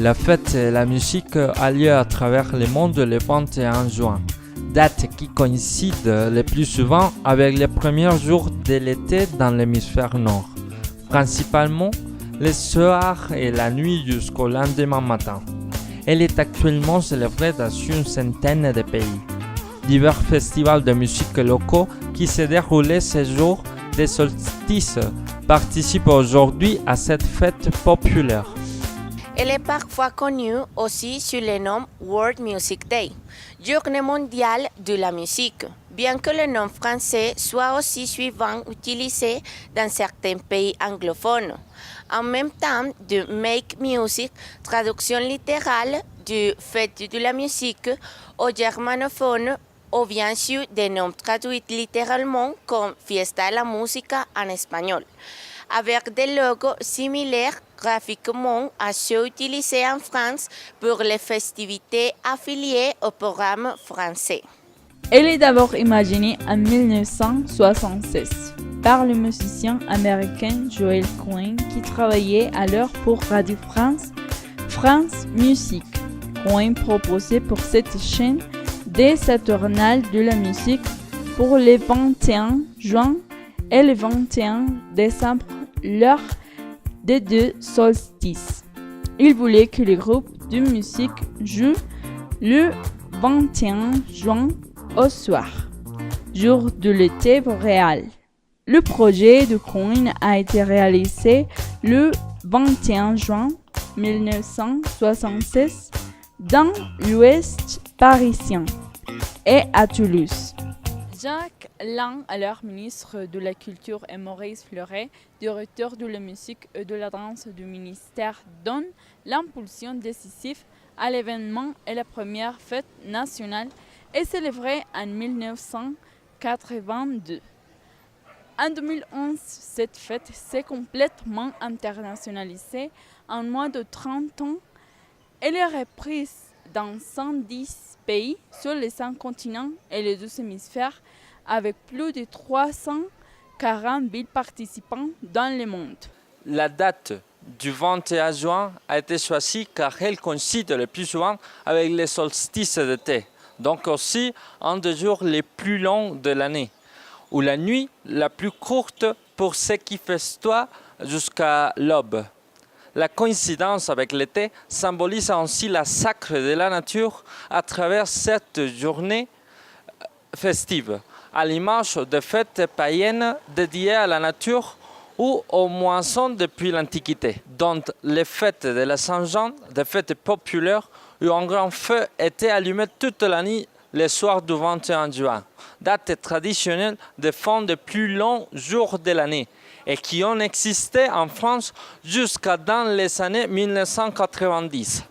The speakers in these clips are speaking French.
La fête de la musique a lieu à travers le monde le 21 juin, date qui coïncide le plus souvent avec les premiers jours de l'été dans l'hémisphère nord, principalement les soirs et la nuit jusqu'au lendemain matin. Elle est actuellement célébrée dans une centaine de pays. Divers festivals de musique locaux qui se déroulaient ces jours des solstices participent aujourd'hui à cette fête populaire. Elle est parfois connue aussi sous le nom World Music Day, Journée mondiale de la musique, bien que le nom français soit aussi souvent utilisé dans certains pays anglophones. En même temps, de Make Music, traduction littérale du Fête de la musique au germanophone, ou bien sûr des noms traduits littéralement comme Fiesta de la Música en espagnol, avec des logos similaires graphiquement à ceux utilisés en France pour les festivités affiliées au programme français. Elle est d'abord imaginée en 1966 par le musicien américain Joel Cohen qui travaillait alors pour Radio France, France Music. Cohen proposait pour cette chaîne des saturnales de la musique pour le 21 juin et le 21 décembre, l'heure des deux solstices. Il voulait que les groupes de musique jouent le 21 juin au soir, jour de l'été boréal. Le projet de Cohen a été réalisé le 21 juin 1966 dans l'ouest parisien et à Toulouse. Jacques Lang, alors ministre de la Culture, et Maurice Fleuret, directeur de la musique et de la danse du ministère, donnent l'impulsion décisive à l'événement et la première fête nationale est célébrée en 1982. En 2011, cette fête s'est complètement internationalisée en moins de 30 ans. Elle est reprise dans 110 pays sur les 5 continents et les 12 hémisphères avec plus de 340 000 participants dans le monde. La date du 21 juin a été choisie car elle coïncide le plus souvent avec les solstices d'été, donc aussi un des jours les plus longs de l'année, ou la nuit la plus courte pour ceux qui festoient jusqu'à l'aube. La coïncidence avec l'été symbolise ainsi la sacre de la nature à travers cette journée festive, à l'image de fêtes païennes dédiées à la nature ou aux moissons depuis l'Antiquité, dont les fêtes de la Saint-Jean, des fêtes populaires où un grand feu était allumé toute la nuit le soir du 21 juin, date traditionnelle de fin des plus longs jours de l'année, et qui ont existé en France jusqu'à dans les années 1990.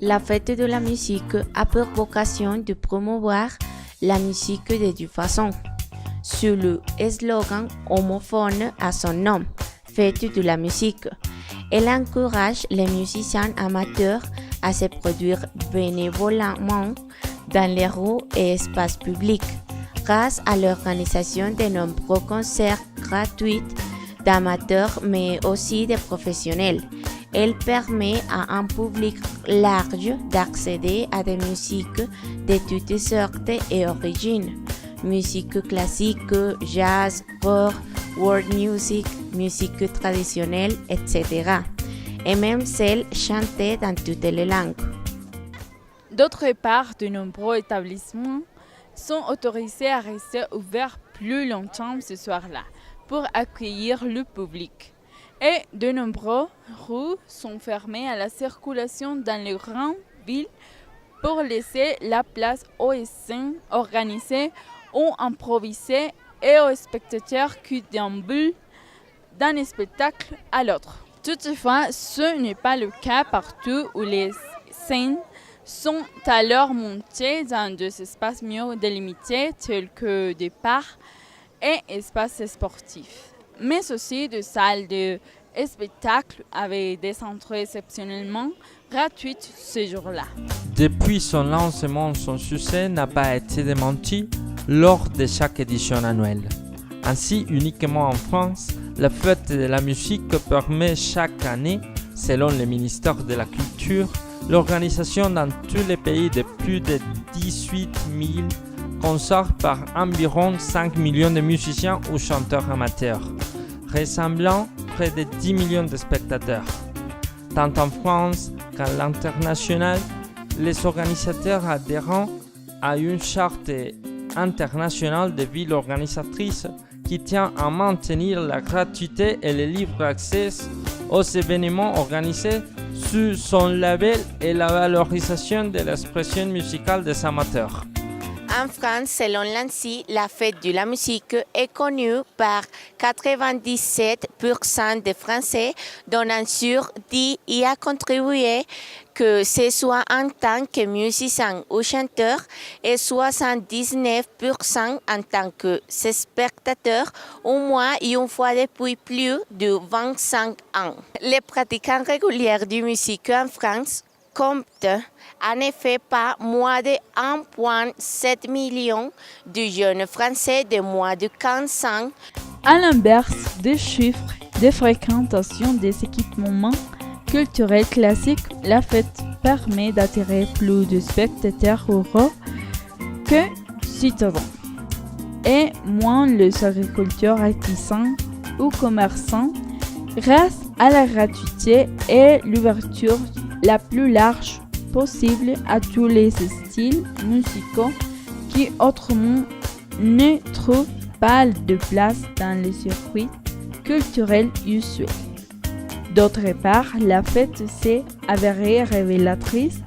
La fête de la musique a pour vocation de promouvoir la musique de toute façon, sous le slogan homophone à son nom, Fête de la musique. Elle encourage les musiciens amateurs à se produire bénévolement dans les rues et espaces publics, grâce à l'organisation de nombreux concerts gratuits d'amateurs mais aussi de professionnels. Elle permet à un public large d'accéder à des musiques de toutes sortes et origines. Musique classique, jazz, rock, world music, musique traditionnelle, etc. Et même celles chantées dans toutes les langues. D'autre part, de nombreux établissements sont autorisés à rester ouverts plus longtemps ce soir-là pour accueillir le public. Et de nombreuses rues sont fermées à la circulation dans les grandes villes pour laisser la place aux scènes organisées ou improvisées et aux spectateurs qui déambulent d'un spectacle à l'autre. Toutefois, ce n'est pas le cas partout où les scènes sont alors montées dans des espaces mieux délimités tels que des parcs et espaces sportifs, mais aussi des salles de spectacle avec des entrées exceptionnellement gratuites ce jour-là. Depuis son lancement, son succès n'a pas été démenti lors de chaque édition annuelle. Ainsi, uniquement en France, la fête de la musique permet chaque année, selon le ministère de la Culture, l'organisation dans tous les pays de plus de 18 000 concerts par environ 5 millions de musiciens ou chanteurs amateurs, rassemblant près de 10 millions de spectateurs. Tant en France qu'à l'international, les organisateurs adhérents à une charte internationale de villes organisatrices qui tient à maintenir la gratuité et le libre accès aux événements organisés sous son label et la valorisation de l'expression musicale des amateurs. En France, selon l'ANSSI, la fête de la musique est connue par 97% des Français, dont un sur 10 y a contribué, que ce soit en tant que musicien ou chanteur, et 79% en tant que spectateur, au moins une fois depuis plus de 25 ans. Les pratiquants réguliers de musique en France compte en effet pas moins de 1,7 million de jeunes Français de moins de 15 ans. À l'inverse des chiffres de fréquentation des équipements culturels classiques, la fête permet d'attirer plus de spectateurs heureux que citoyens, et moins les agriculteurs artisans ou commerçants, grâce à la gratuité et l'ouverture la plus large possible à tous les styles musicaux qui autrement ne trouvent pas de place dans les circuits culturels usuels. D'autre part, la fête s'est avérée révélatrice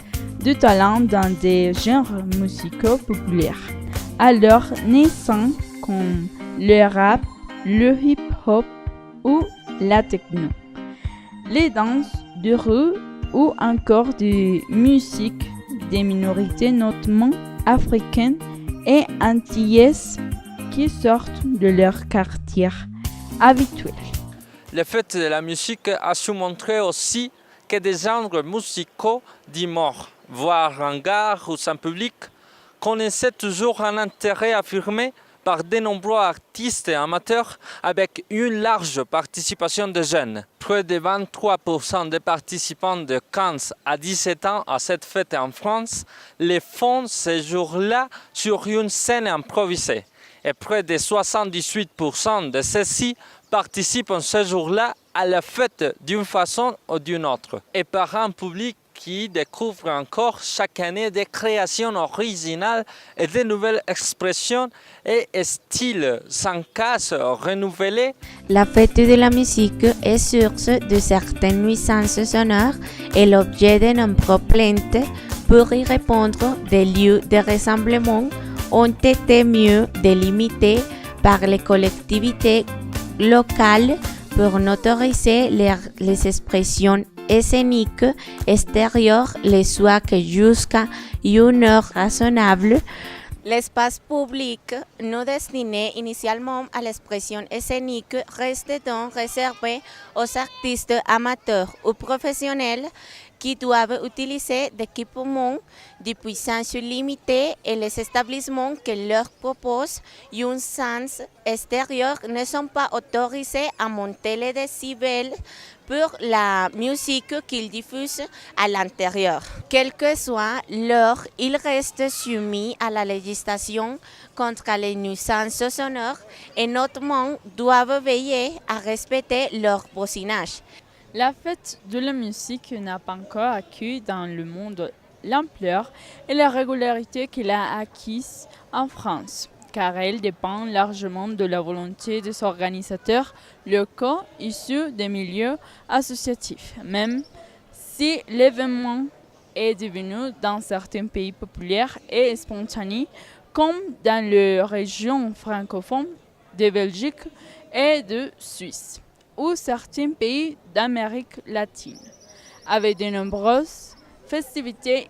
de talent dans des genres musicaux populaires, alors naissants comme le rap, le hip-hop ou la techno, les danses de rue ou encore de musique des minorités notamment africaines et antillaises qui sortent de leur quartier habituel. Le fait de la musique a su montrer aussi que des genres musicaux dits morts, voire en gare ou sans public, connaissaient toujours un intérêt affirmé par de nombreux artistes amateurs avec une large participation de jeunes. Près de 23% des participants de 15 à 17 ans à cette fête en France les font ce jour-là sur une scène improvisée. Et près de 78% de ceux-ci participent ce jour-là à la fête d'une façon ou d'une autre. Et par un public qui découvre encore chaque année des créations originales et de nouvelles expressions et styles sans casse renouvelés. La fête de la musique est source de certaines nuisances sonores et l'objet de nombreuses plaintes. Pour y répondre, des lieux de rassemblement ont été mieux délimités par les collectivités locales pour n'autoriser les expressions scéniques extérieures les soirs que jusqu'à une heure raisonnable. L'espace public non destiné initialement à l'expression scénique reste donc réservé aux artistes amateurs ou professionnels qui doivent utiliser des équipements de puissance limitée et les établissements qui leur proposent un sens extérieur ne sont pas autorisés à monter les décibels pour la musique qu'ils diffusent à l'intérieur. Quelle que soit l'heure, ils restent soumis à la législation contre les nuisances sonores et notamment doivent veiller à respecter leur voisinage. La fête de la musique n'a pas encore acquis dans le monde l'ampleur et la régularité qu'elle a acquise en France, car elle dépend largement de la volonté des organisateurs locaux issus des milieux associatifs, même si l'événement est devenu dans certains pays populaires et spontané, comme dans les régions francophones de Belgique et de Suisse, ou certains pays d'Amérique latine, avec de nombreuses festivités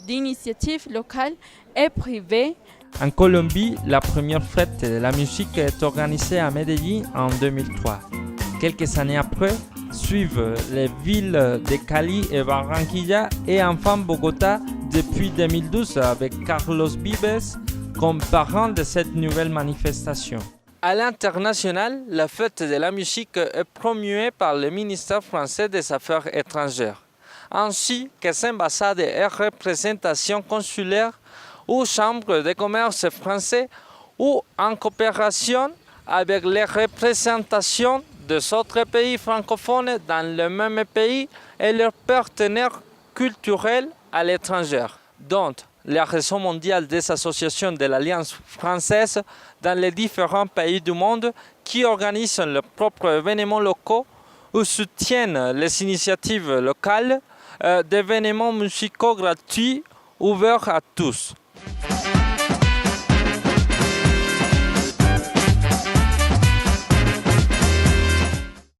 d'initiatives locales et privées. En Colombie, la première fête de la musique est organisée à Medellín en 2003. Quelques années après, suivent les villes de Cali et Barranquilla et enfin Bogota depuis 2012 avec Carlos Vives comme parrain de cette nouvelle manifestation. À l'international, la fête de la musique est promuée par le ministère français des Affaires étrangères. ainsi que les ambassades et représentations consulaires ou chambres de commerce français ou en coopération avec les représentations des autres pays francophones dans le même pays et leurs partenaires culturels à l'étranger. Donc, la réseau mondial des associations de l'Alliance française dans les différents pays du monde qui organisent leurs propres événements locaux ou soutiennent les initiatives locales d'événements musicaux gratuits ouverts à tous.